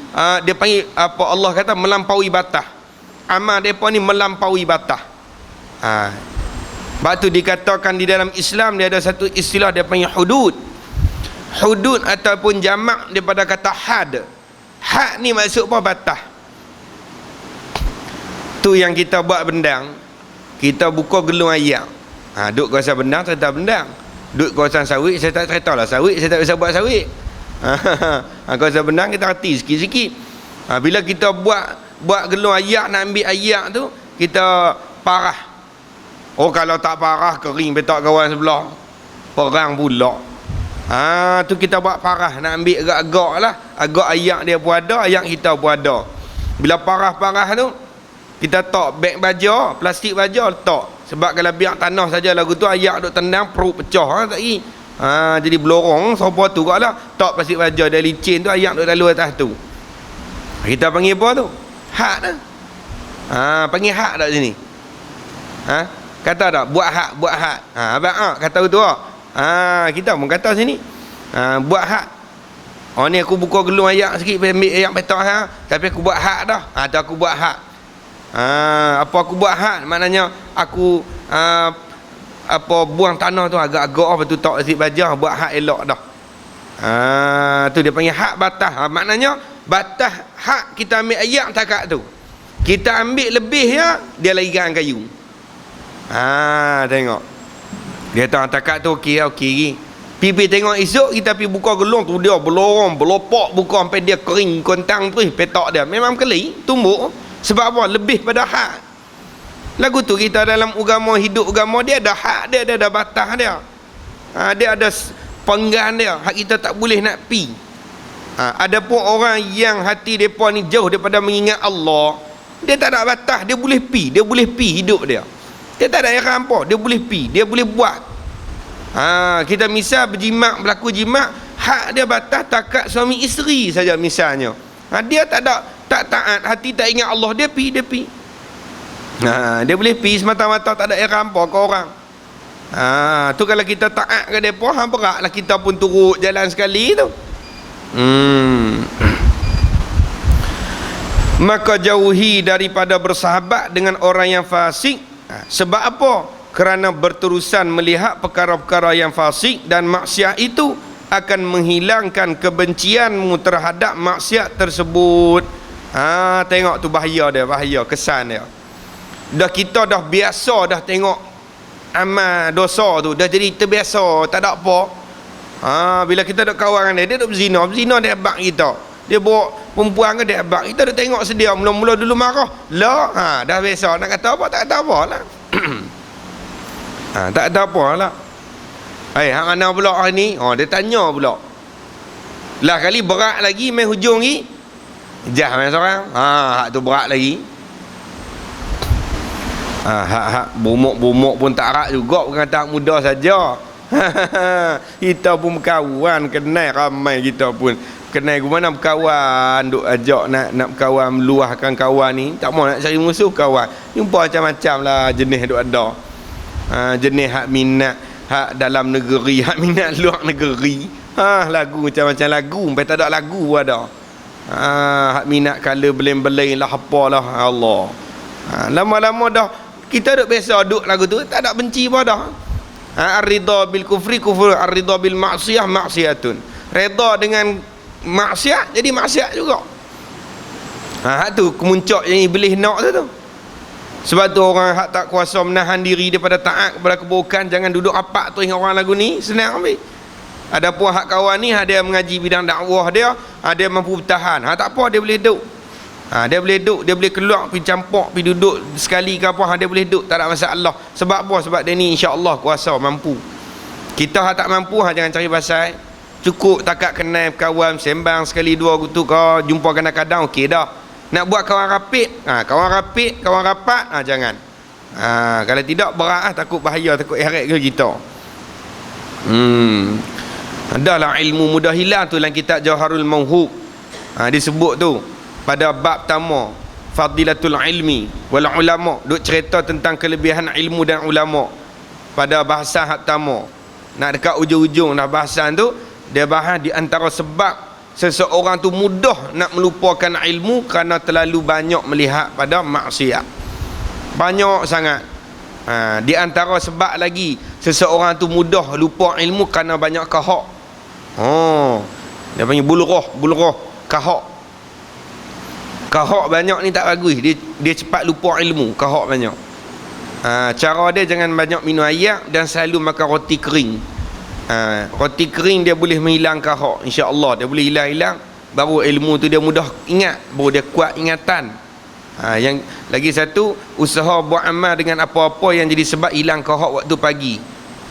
dia panggil apa, Allah kata melampaui batas. Amal depa ni melampaui batas. Sebab tu dikatakan di dalam Islam dia ada satu istilah dia panggil hudud. Hudud ataupun jamak daripada kata had. Had ni maksud apa? Batas. Tu yang kita buat bendang, kita buka gelung ayak. Duk kawasan bendang, cerita bendang. Duk kawasan sawit, saya tak cerita lah sawit, saya tak bisa buat sawit. Kawasan bendang kita reti sikit-sikit. Bila kita buat gelung ayak, nak ambil ayak tu, kita parah. Kalau tak parah, kering petak kawan sebelah, perang pula. Tu kita buat parah, nak ambil agak-agak lah. Agak ayak dia pun ada, ayak kita pun ada. Bila parah-parah tu, kita tak beg baja, plastik baja letak. Sebab kalau biar tanah saja lagu tu, ayak duk tendang, perut pecah tak lagi. Jadi belorong, siapa tu kat lah. Tak plastik baja, dari licin tu, ayak duk lalu atas tu. Kita panggil apa tu? Hak tu. Panggil hak tak sini? Kata tak? Buat hak. Abang kata tu lah. Kita pun kata sini, buat hak. Ni aku buka gelung ayat sikit, ambil ayat petak tapi aku buat hak dah. Tu aku buat hak. Apa aku buat hak? Maknanya aku buang tanah tu agak-agak apa tu tak asyik baja, buat hak elok dah. Tu dia panggil hak batas. Maknanya batas hak kita ambil ayat takat tu. Kita ambil lebih dia lagi gang kayu. Tengok. Dia tahu takat tu okey. Pipi tengok esok kita pergi buka gelung tu, dia berlorong, berlopak buka sampai dia kering kontang tu, petak dia memang keli, tumbuk. Sebab apa? Lebih pada hak. Lagu tu kita dalam agama, hidup agama dia ada hak dia, ada batas dia. Dia ada penggan dia, hak kita tak boleh nak pi. Ada pun orang yang hati depa ni jauh daripada mengingat Allah, dia tak ada batas, dia boleh pi hidup dia. Dia tak ada ikhram apa, dia boleh pi, dia boleh buat. Kita misal berjimat, berlaku jimat, hak dia batas takat suami isteri saja misalnya. Dia tak taat, hati tak ingat Allah, dia pi. Dia boleh pi semata-mata tak ada ikhram apa ke orang. Tu kalau kita taat ke depa, beratlah kita pun turut jalan sekali tu. Maka jauhi daripada bersahabat dengan orang yang fasik. Sebab apa? Kerana berterusan melihat perkara-perkara yang fasik dan maksiat itu akan menghilangkan kebencianmu terhadap maksiat tersebut. Tengok tu bahaya dia, bahaya kesan dia. Kita dah biasa dah tengok amal dosa tu, dah jadi terbiasa, tak ada apa. Bila kita duk kawan dengan dia duk berzina dia abang kita. Dia bawa perempuan ke dia abang kita, duk tengok sedia, mula-mula dulu marah. Dah biasa, nak kata apa tak kata apa lah. Tak kata apa lah. Hang mana pula hari ni? Dia tanya pula. Lah kali berat lagi main hujung ni. Jah main seorang. Hak tu berat lagi. Hak bumuk pun tak rak juga, bukan tak muda saja. Kita pun berkawan, kenal ramai kita pun. Kenal ke mana berkawan, duk ajak nak berkawan, meluahkan kawan ni. Tak mau nak cari musuh kawan. Jumpa macam-macam lah jenis duk ada. Jenis hak minat, hak dalam negeri, hak minat luar negeri. Lagu macam-macam lagu, sampai tak ada lagu ada. Hak minat color beleng-beleng lah apalah Allah. Lama-lama dah kita duk biasa duk lagu tu, tak ada benci pun dah. Ar-ridha bil kufri kufur, ar-ridha bil maksiyah maksiyatun. Redha dengan maksiat jadi maksiat juga. Hak tu kemuncak yang iblis nak tu. Sebab tu orang hak tak kuasa menahan diri daripada taat kepada keburukan, jangan duduk apak tu dengan orang lagu ni, senang ambil. Ada pun hak kawan ni, dia mengaji bidang dakwah dia, dia mampu bertahan. Tak apa, dia boleh duduk. Dia boleh duduk, dia boleh keluar pergi campur, pergi duduk sekali ke apa, dia boleh duduk, tak ada masalah. Sebab apa? Sebab dia ni insya-Allah kuasa, mampu. Kita tak mampu, jangan cari pasal. Cukup takat kenal kawan, sembang sekali dua gitu kau jumpa kadang-kadang okey dah. Nak buat kawan rapid, kawan rapat, jangan. Kalau tidak berat, takut bahaya, takut heret ke kita. Adalah ilmu mudah hilang tu dalam kitab Jawharul Mauhub. Disebut tu pada bab pertama, Fadilatul Ilmi wal Ulama, duk cerita tentang kelebihan ilmu dan ulama. Pada bahasan hak pertama, nak dekat ujung-ujung dah bahasan tu, dia bahas di antara sebab seseorang tu mudah nak melupakan ilmu kerana terlalu banyak melihat pada maksiat. Banyak sangat. Di antara sebab lagi seseorang tu mudah lupa ilmu kerana banyak kahak. Dia panggil bulurah, kahak. Kahak banyak ni tak bagus. Dia cepat lupa ilmu, kahak banyak. Cara dia jangan banyak minum air dan selalu makan roti kering. Roti kering dia boleh menghilangkan kahak, insya-Allah dia boleh hilang-hilang. Baru ilmu tu dia mudah ingat, baru dia kuat ingatan. Yang lagi satu, usaha buat amal dengan apa-apa yang jadi sebab hilang kahak waktu pagi.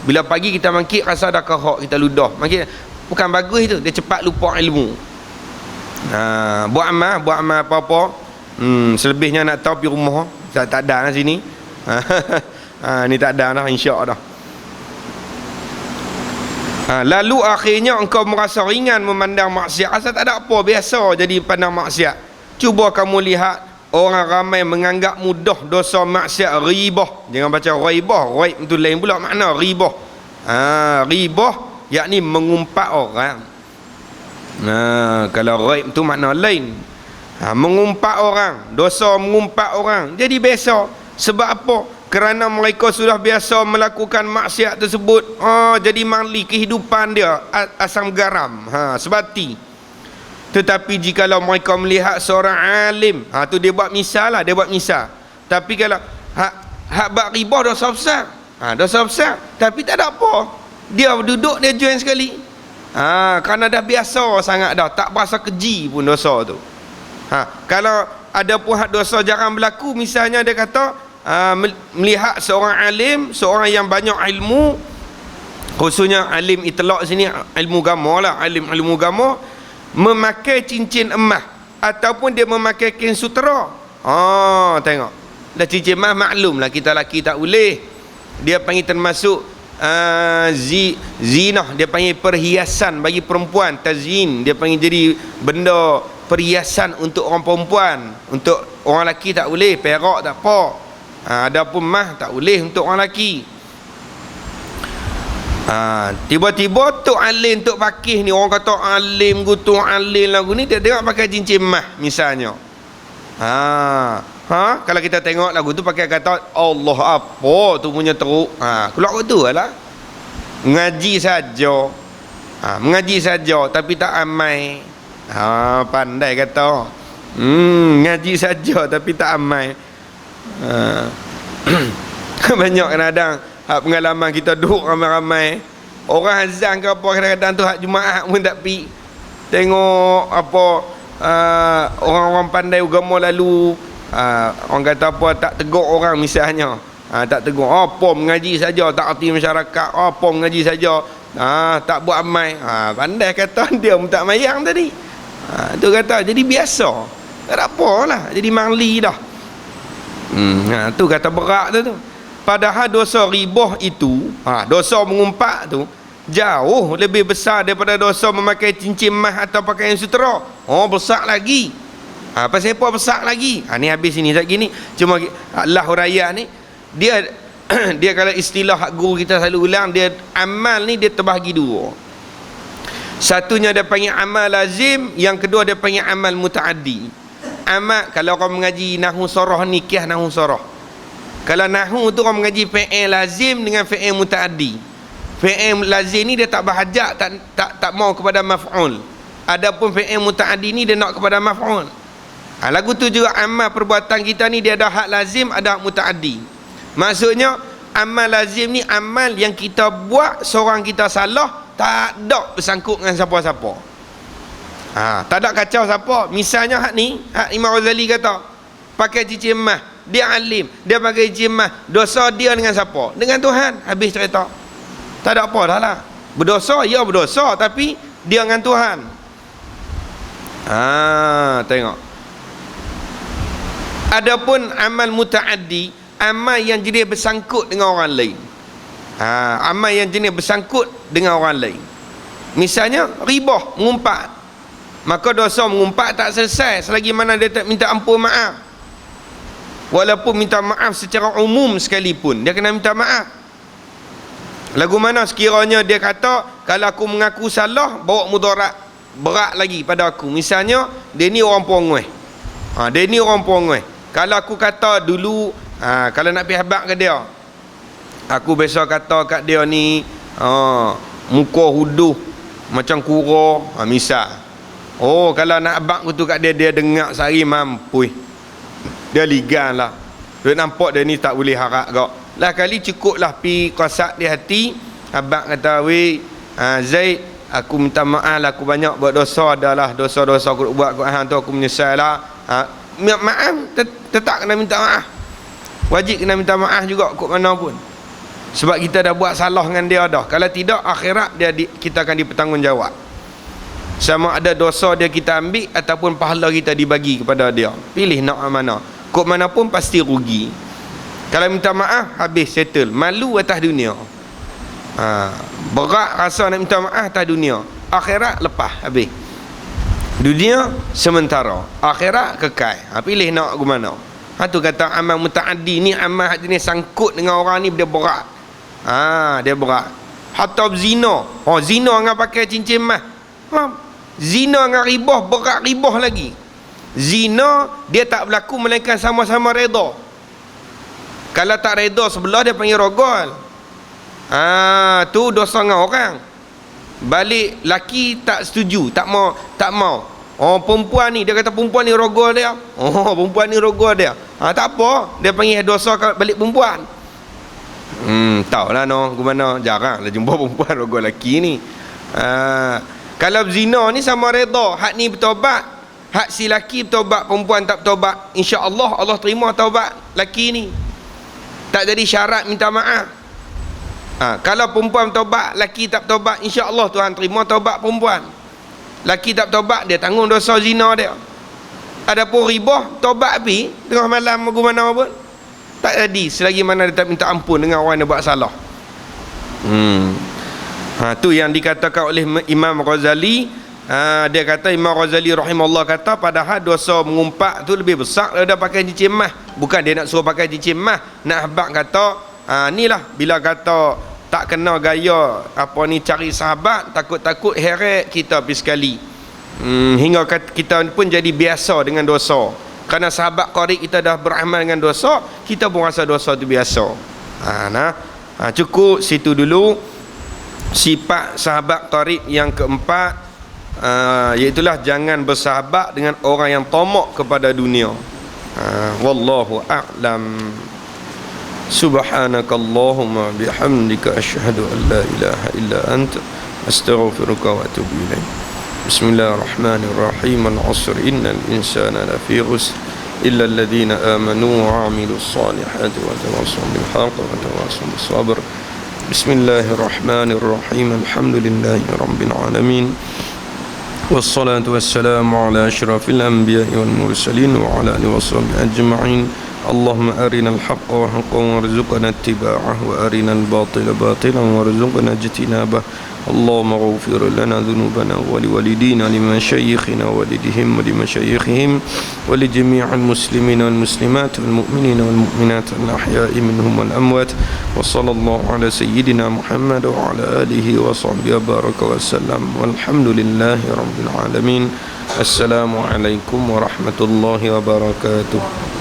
Bila pagi kita mangkit rasa ada kahak, kita ludah. Mangkit bukan bagus tu, dia cepat lupa ilmu. Buat amal apa-apa. Selebihnya nak tahu pergi rumah. Tak ada lah sini. Ni tak ada dah, insya-Allah. Lalu akhirnya engkau merasa ringan memandang maksiat. Asal tak ada apa, biasa jadi pandang maksiat. Cuba kamu lihat orang ramai menganggap mudah dosa maksiat ribah. Jangan baca raibah, raib itu lain pula makna ribah. Ribah yakni mengumpat orang. Kalau ghaib tu makna lain. Mengumpat orang, dosa mengumpat orang jadi biasa. Sebab apa? Kerana mereka sudah biasa melakukan maksiat tersebut. Jadi mangli kehidupan dia asam garam, sebati. Tetapi jikalau mereka melihat seorang alim, tu dia buat misal lah, dia buat misal. Tapi kalau hak bak ribah dosa besar. Dosa besar, tapi tak ada apa. Dia duduk, dia join sekali. Kerana dah biasa sangat dah, tak berasa keji pun dosa tu. Kalau ada pun hak dosa jarang berlaku, misalnya dia kata melihat seorang alim, seorang yang banyak ilmu, khususnya alim itlaq sini, ilmu agama lah, alim ilmu agama, memakai cincin emas ataupun dia memakai kain sutera. Tengok dah cincin emas, maklum lah kita lelaki tak boleh. Dia panggil termasuk zinah, dia panggil perhiasan bagi perempuan, tazyin, dia panggil jadi benda perhiasan untuk orang perempuan. Untuk orang lelaki tak boleh, perak tak apa. Adapun mah tak boleh untuk orang lelaki. Tiba-tiba Tok Alim, Tok Pakih ni, orang kata alim gutu alim lagu ni, dia tengok pakai cincin mah misalnya. Kalau kita tengok lagu tu pakai kata Allah apa tu punya teruk. Keluar tu lah. Mengaji saja. Mengaji saja tapi tak amai. Pandai kata. Ngaji saja tapi tak amai. Banyak kadang-kadang pengalaman kita duduk ramai-ramai, orang azan ke apa, kadang-kadang tu hak Jumaat pun tak pi. Tengok apa orang-orang pandai agama lalu, orang kata apa, tak tegur orang misalnya, tak tegur, apa mengaji saja tak erti masyarakat, apa mengaji saja tak buat amal. Pandai kata dia pun tak mayang tadi. Tu kata jadi biasa, tak ada apalah, jadi mangli dah. Tu kata berat tu. Padahal dosa ribah itu, dosa mengumpat tu jauh lebih besar daripada dosa memakai cincin emas atau pakaian sutera. Besar lagi. Pasal apa besar lagi? Ni habis sini sekejap gini. Cuma Allah huraian ni, dia dia kalau istilah hak guru kita selalu ulang, dia amal ni dia terbahagi dua. Satunya dia panggil amal lazim, yang kedua dia panggil amal mutaaddi. Amal, kalau orang mengaji nahwu sarah ni, kiah nahwu sarah. Kalau nahwu tu orang mengaji fi'il lazim dengan fi'il mutaaddi. Fi'il lazim ni dia tak berhajat, tak mau kepada maf'ul. Adapun fi'il mutaaddi ni dia nak kepada maf'ul. Lagu tu juga amal perbuatan kita ni, dia ada hak lazim, ada hak mutaaddi. Maksudnya amal lazim ni amal yang kita buat seorang kita salah, tak ada bersangkut dengan siapa-siapa. Tak ada kacau siapa. Misalnya hak ni, hak Imam Ghazali kata pakai cincin emas, dia alim, dia pakai cincin emas, dosa dia dengan siapa? Dengan Tuhan. Habis cerita. Tak ada apa dah lah. Berdosa, ya berdosa, tapi dia dengan Tuhan. Tengok. Adapun amal mutaaddi, amal yang jenis bersangkut dengan orang lain. Amal yang jenis bersangkut dengan orang lain. Misalnya ribah, mengumpat. Maka dosa mengumpat tak selesai selagi mana dia tak minta ampun maaf. Walaupun minta maaf secara umum sekalipun, dia kena minta maaf. Lagu mana sekiranya dia kata, kalau aku mengaku salah, bawa mudarat berat lagi pada aku. Misalnya dia ni orang Pongoi. Dia ni orang Pongoi. Kalau aku kata dulu, kalau nak pergi habaq ke dia, aku biasa kata kat dia ni, muka huduh macam kura, misal. Kalau nak abang tu kat dia, dia dengar sehari mampu. Dia ligan lah. Dia nampak dia ni tak boleh harap kau. Lah kali cukup lah pi kosak di hati. Abang kata, weh Zaid, aku minta maaf lah, aku banyak buat dosa. Adalah dosa-dosa aku buat kat hang tu, aku menyesal lah. Maaf, tetap kena minta maaf. Wajib kena minta maaf juga kok mana pun. Sebab kita dah buat salah dengan dia dah. Kalau tidak, akhirat kita akan dipertanggungjawab. Sama ada dosa dia kita ambil ataupun pahala kita dibagi kepada dia. Pilih nak mana. Kok mana pun pasti rugi. Kalau minta maaf, habis settle. Malu atas dunia. Berat rasa nak minta maaf atas dunia. Akhirat lepas, habis. Dunia sementara, akhirat kekal. Pilih nak ke mana. Tu kata amal mutaaddi ni, amal jenis sangkut dengan orang ni, dia berat. Dia berat. hatta zina. Zina dengan pakai cincin emas. Zina dengan ribah, berat ribah lagi. Zina dia tak berlaku melainkan sama-sama reda. Kalau tak reda sebelah dia panggil rogol. Tu dosa dengan orang. Balik laki tak setuju, tak mau. Perempuan ni, dia kata perempuan ni rogol dia. Perempuan ni rogol dia. Tak apa, dia panggil dosa balik perempuan. Tahulah gimana, jarang lah jumpa perempuan rogol laki ni. Kalau zina ni sama reda, hak ni bertaubat, hak si laki bertaubat, perempuan tak bertaubat, insya-Allah Allah terima taubat laki ni. Tak jadi syarat minta maaf. Kalau perempuan bertaubat, laki tak bertaubat, insya-Allah Tuhan terima taubat perempuan. Laki tak bertaubat, dia tanggung dosa zina dia. Adapun ribah, taubat api tengah malam bagaimana pun tak jadi selagi mana dia tak minta ampun dengan orang yang buat salah. Tu yang dikatakan oleh Imam Ghazali. Dia kata, Imam Ghazali rahimahullah kata, padahal dosa mengumpat tu lebih besar daripada pakai cincin emas. Bukan dia nak suruh pakai cincin emas, nak habaq kata inilah bila kata tak kena gaya apa ni cari sahabat, takut-takut heret kita pergi sekali. Hingga kita pun jadi biasa dengan dosa. Kerana sahabat qarib kita dah beramal dengan dosa, kita pun rasa dosa tu biasa. Cukup situ dulu. Sifat sahabat qarib yang keempat, iaitulah jangan bersahabat dengan orang yang tamak kepada dunia. Wallahu a'lam. Subhanakallahumma bihamdika asyhadu an la ilaha illa anta astaghfiruka wa atubu ilaik. Bismillahirrahmanirrahim. Al-'asr innal insana lafi khusr illa alladhina amanu wa 'amilus salihati wa tawassaw bil haqqi wa tawassaw bis sabr. Bismillahirrahmanirrahim. Alhamdulillahi rabbil alamin. Wassalatu wassalamu ala asyrafil anbiya'i wal mursalin wa ala alihi washabbihi ajma'in. Allahumma arina al-haqqa haqqan warzuqna ittiba'ah wa arina al-batila batilan warzuqna ijtinabah. Allahumma ighfir lana dhunubana wa liwalidina limashayikhina wa walidihim wa limashayikhihim wa li jami'il muslimina wal muslimat wal mu'minina wal mu'minat al-ahya'i minhum wal amwat. Wa sallallahu ala sayyidina Muhammad wa ala alihi wa sahbihi baraka wa sallam. Walhamdulillahi rabbil alamin. Assalamu alaikum warahmatullahi wabarakatuh.